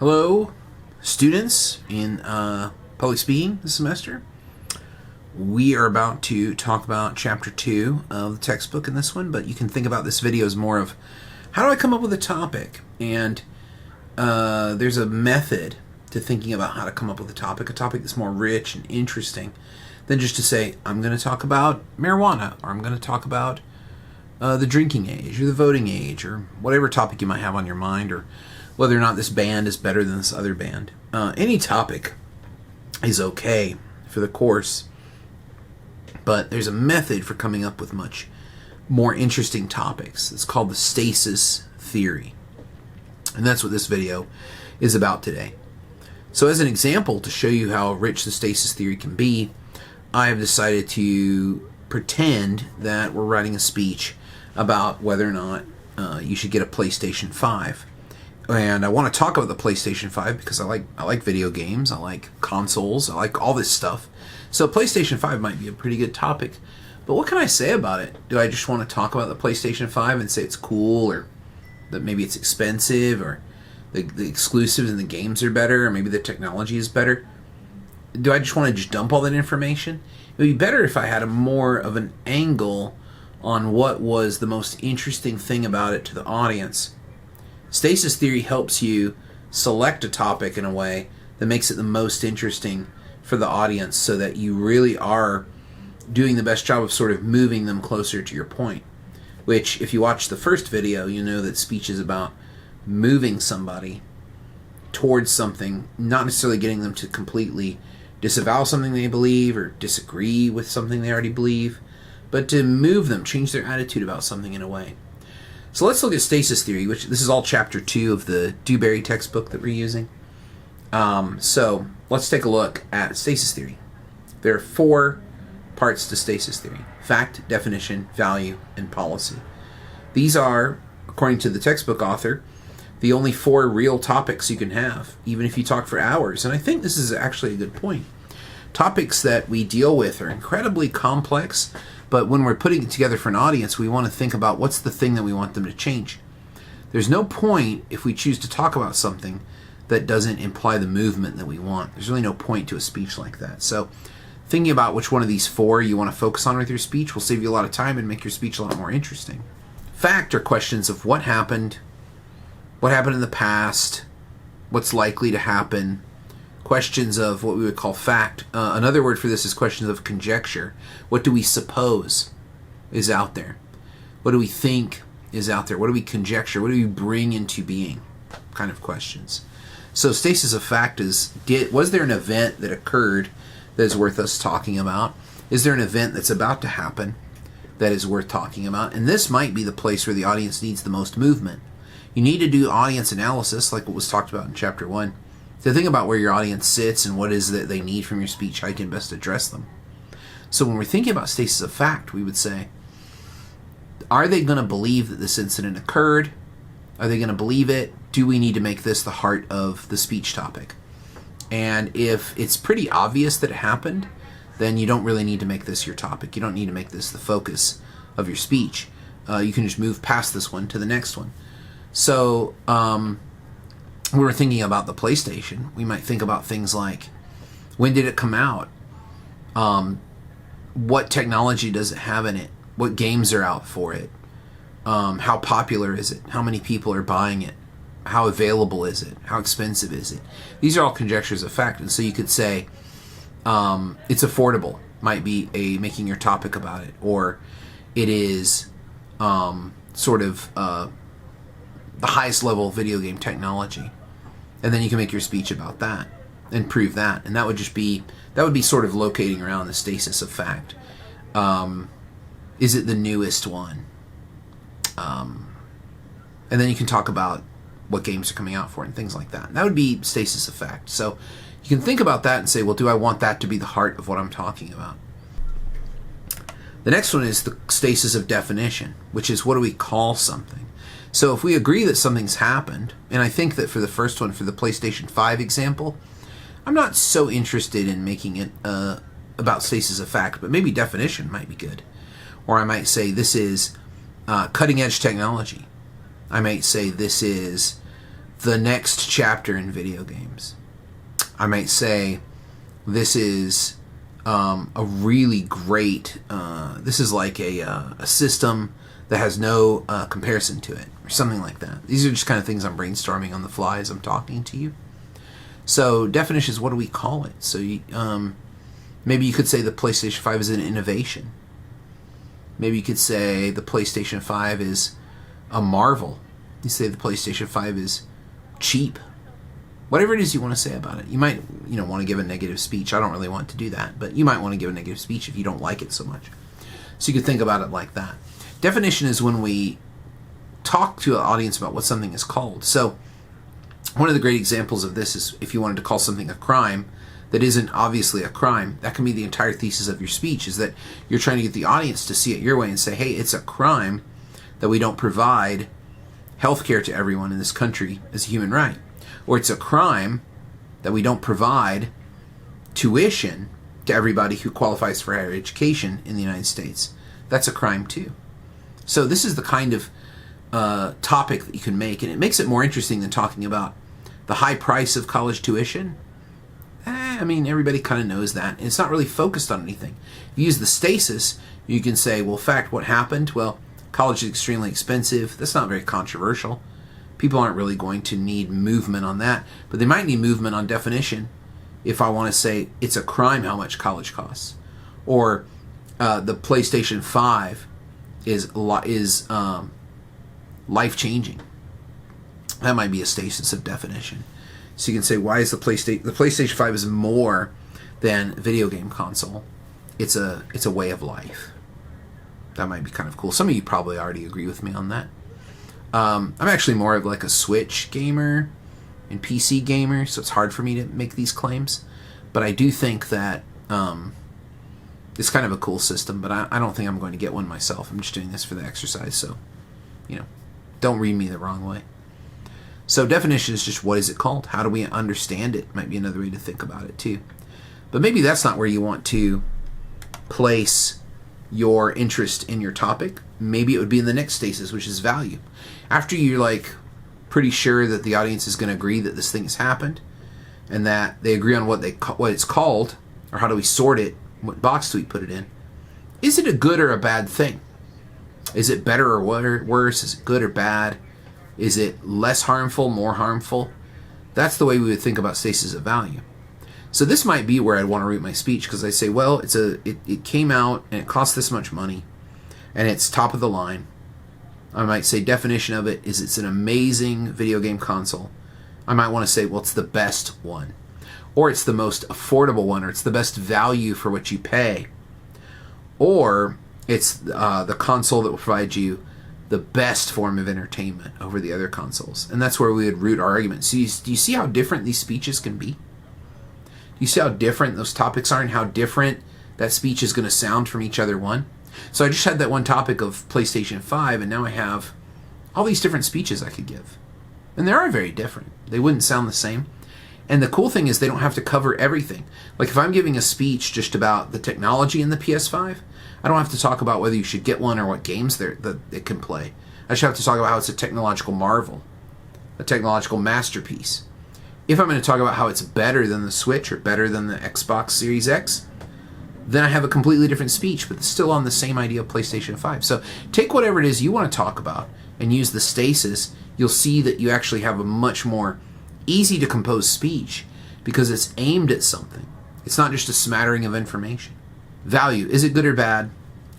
Hello, students in public speaking this semester. We are about to talk about Chapter 2 of the textbook in this one, but you can think about this video as more of how do I come up with a topic? And there's a method to thinking about how to come up with a topic that's more rich and interesting than just to say, I'm going to talk about marijuana, or I'm going to talk about the drinking age, or the voting age, or whatever topic you might have on your mind, or whether or not this band is better than this other band. Any topic is okay for the course, but there's a method for coming up with much more interesting topics. It's called the Stasis Theory. And that's what this video is about today. So as an example, to show you how rich the Stasis Theory can be, I have decided to pretend that we're writing a speech about whether or not you should get a PlayStation 5. And I want to talk about the PlayStation 5 because I like video games, I like consoles, I like all this stuff. So PlayStation 5 might be a pretty good topic. But what can I say about it? Do I just want to talk about the PlayStation 5 and say it's cool, or that maybe it's expensive, or the exclusives and the games are better, or maybe the technology is better? Do I just want to just dump all that information? It would be better if I had a more of an angle on what was the most interesting thing about it to the audience. Stasis Theory helps you select a topic in a way that makes it the most interesting for the audience, so that you really are doing the best job of sort of moving them closer to your point. Which, if you watch the first video, you know that speech is about moving somebody towards something, not necessarily getting them to completely disavow something they believe or disagree with something they already believe, but to move them, change their attitude about something in a way. So let's look at Stasis Theory, which this is all Chapter 2 of the Dewberry textbook that we're using. So let's take a look at Stasis Theory. There are 4 parts to Stasis Theory: fact, definition, value, and policy. These are, according to the textbook author, the only 4 real topics you can have, even if you talk for hours. And I think this is actually a good point. Topics that we deal with are incredibly complex, but when we're putting it together for an audience, we want to think about what's the thing that we want them to change. There's no point if we choose to talk about something that doesn't imply the movement that we want. There's really no point to a speech like that. So thinking about which one of these 4 you want to focus on with your speech will save you a lot of time and make your speech a lot more interesting. Fact are questions of what happened in the past, what's likely to happen. Questions of what we would call fact. Another word for this is questions of conjecture. What do we suppose is out there? What do we think is out there? What do we conjecture? What do we bring into being? Kind of questions. So Stasis of fact is, was there an event that occurred that is worth us talking about? Is there an event that's about to happen that is worth talking about? And this might be the place where the audience needs the most movement. You need to do audience analysis, like what was talked about in Chapter 1. So think about where your audience sits and what is that they need from your speech, how you can best address them. So when we're thinking about stasis of fact, we would say, are they going to believe that this incident occurred? Are they going to believe it? Do we need to make this the heart of the speech topic? And if it's pretty obvious that it happened, then you don't really need to make this your topic. You don't need to make this the focus of your speech. You can just move past this one to the next one. So, when we're thinking about the PlayStation, we might think about things like, when did it come out? What technology does it have in it? What games are out for it? How popular is it? How many people are buying it? How available is it? How expensive is it? These are all conjectures of fact. And so you could say, it's affordable, might be making your topic about it. Or it is the highest level video game technology. And then you can make your speech about that and prove that. And that would be sort of locating around the stasis of fact. Is it the newest one? And then you can talk about what games are coming out for it and things like that. And that would be stasis of fact. So you can think about that and say, well, do I want that to be the heart of what I'm talking about? The next one is the stasis of definition, which is, what do we call something? So if we agree that something's happened, and I think that for the first one, for the PlayStation 5 example, I'm not so interested in making it about stasis of fact, but maybe definition might be good. Or I might say this is cutting edge technology. I might say this is the next chapter in video games. I might say this is a really great, this is like a system that has no comparison to it, or something like that. These are just kind of things I'm brainstorming on the fly as I'm talking to you. So definitions, what do we call it? So maybe you could say the PlayStation 5 is an innovation. Maybe you could say the PlayStation 5 is a marvel. You say the PlayStation 5 is cheap. Whatever it is you want to say about it. You might want to give a negative speech. I don't really want to do that, but you might want to give a negative speech if you don't like it so much. So you could think about it like that. Definition is when we talk to an audience about what something is called. So one of the great examples of this is if you wanted to call something a crime that isn't obviously a crime, that can be the entire thesis of your speech, is that you're trying to get the audience to see it your way and say, hey, it's a crime that we don't provide healthcare to everyone in this country as a human right. Or it's a crime that we don't provide tuition to everybody who qualifies for higher education in the United States. That's a crime too. So this is the kind of topic that you can make, and it makes it more interesting than talking about the high price of college tuition. I mean, everybody kind of knows that. And it's not really focused on anything. If you use the stasis, you can say, well, in fact, what happened? Well, college is extremely expensive. That's not very controversial. People aren't really going to need movement on that, but they might need movement on definition if I want to say it's a crime how much college costs. Or the PlayStation 5 is life-changing. That might be a stasis of definition. So you can say, why is the PlayStation 5 is more than video game console? It's a way of life. That might be kind of cool. Some of you probably already agree with me on that. I'm actually more of like a Switch gamer and PC gamer, so it's hard for me to make these claims. But I do think that it's kind of a cool system, but I don't think I'm going to get one myself. I'm just doing this for the exercise, so, don't read me the wrong way. So definition is just, what is it called? How do we understand it? Might be another way to think about it too. But maybe that's not where you want to place your interest in your topic. Maybe it would be in the next stasis, which is value. After you're pretty sure that the audience is going to agree that this thing has happened, and that they agree on what it's called, or how do we sort it, what box do we put it in, is it a good or a bad thing? Is it better or worse? Is it good or bad? Is it less harmful, more harmful? That's the way we would think about stasis of value. So this might be where I'd want to root my speech, because I say, well, it came out and it cost this much money, and it's top of the line. I might say definition of it is it's an amazing video game console. I might want to say, well, it's the best one, or it's the most affordable one, or it's the best value for what you pay, or it's the console that will provide you the best form of entertainment over the other consoles. And that's where we would root our argument. So do you see how different these speeches can be? Do you see how different those topics are, and how different that speech is going to sound from each other one? So I just had that one topic of PlayStation 5, and now I have all these different speeches I could give. And they are very different. They wouldn't sound the same. And the cool thing is they don't have to cover everything. Like if I'm giving a speech just about the technology in the PS5, I don't have to talk about whether you should get one or what games that it can play. I just have to talk about how it's a technological marvel, a technological masterpiece. If I'm going to talk about how it's better than the Switch or better than the Xbox Series X, then I have a completely different speech, but it's still on the same idea of PlayStation 5. So take whatever it is you want to talk about and use the stasis. You'll see that you actually have a much more easy to compose speech because it's aimed at something. It's not just a smattering of information. Value, is it good or bad?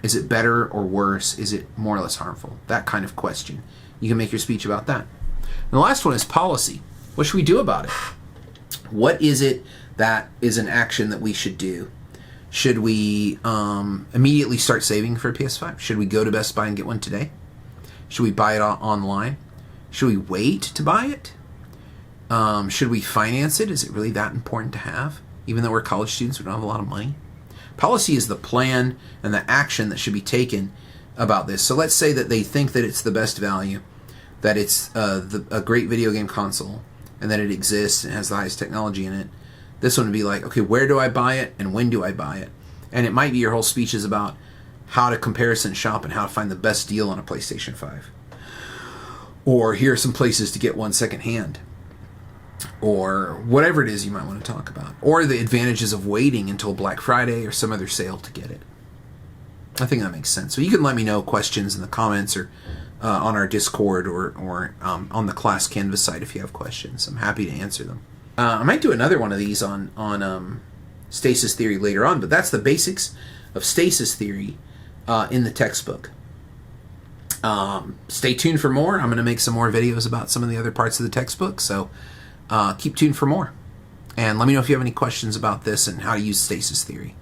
Is it better or worse? Is it more or less harmful? That kind of question. You can make your speech about that. And the last one is policy. What should we do about it? What is it that is an action that we should do? Should we immediately start saving for a PS5? Should we go to Best Buy and get one today? Should we buy it online? Should we wait to buy it? Should we finance it? Is it really that important to have? Even though we're college students, we don't have a lot of money. Policy is the plan and the action that should be taken about this. So let's say that they think that it's the best value, that it's a great video game console, and that it exists and has the highest technology in it. This one would be like, okay, where do I buy it and when do I buy it? And it might be your whole speech is about how to comparison shop and how to find the best deal on a PlayStation 5. or here are some places to get one secondhand, or whatever it is you might want to talk about, or the advantages of waiting until Black Friday or some other sale to get it. I think that makes sense. So you can let me know questions in the comments, or on our Discord, or on the class Canvas site if you have questions. I'm happy to answer them. I might do another one of these on stasis theory later on, but that's the basics of stasis theory in the textbook. Stay tuned for more. I'm going to make some more videos about some of the other parts of the textbook, so keep tuned for more. And let me know if you have any questions about this and how to use stasis theory.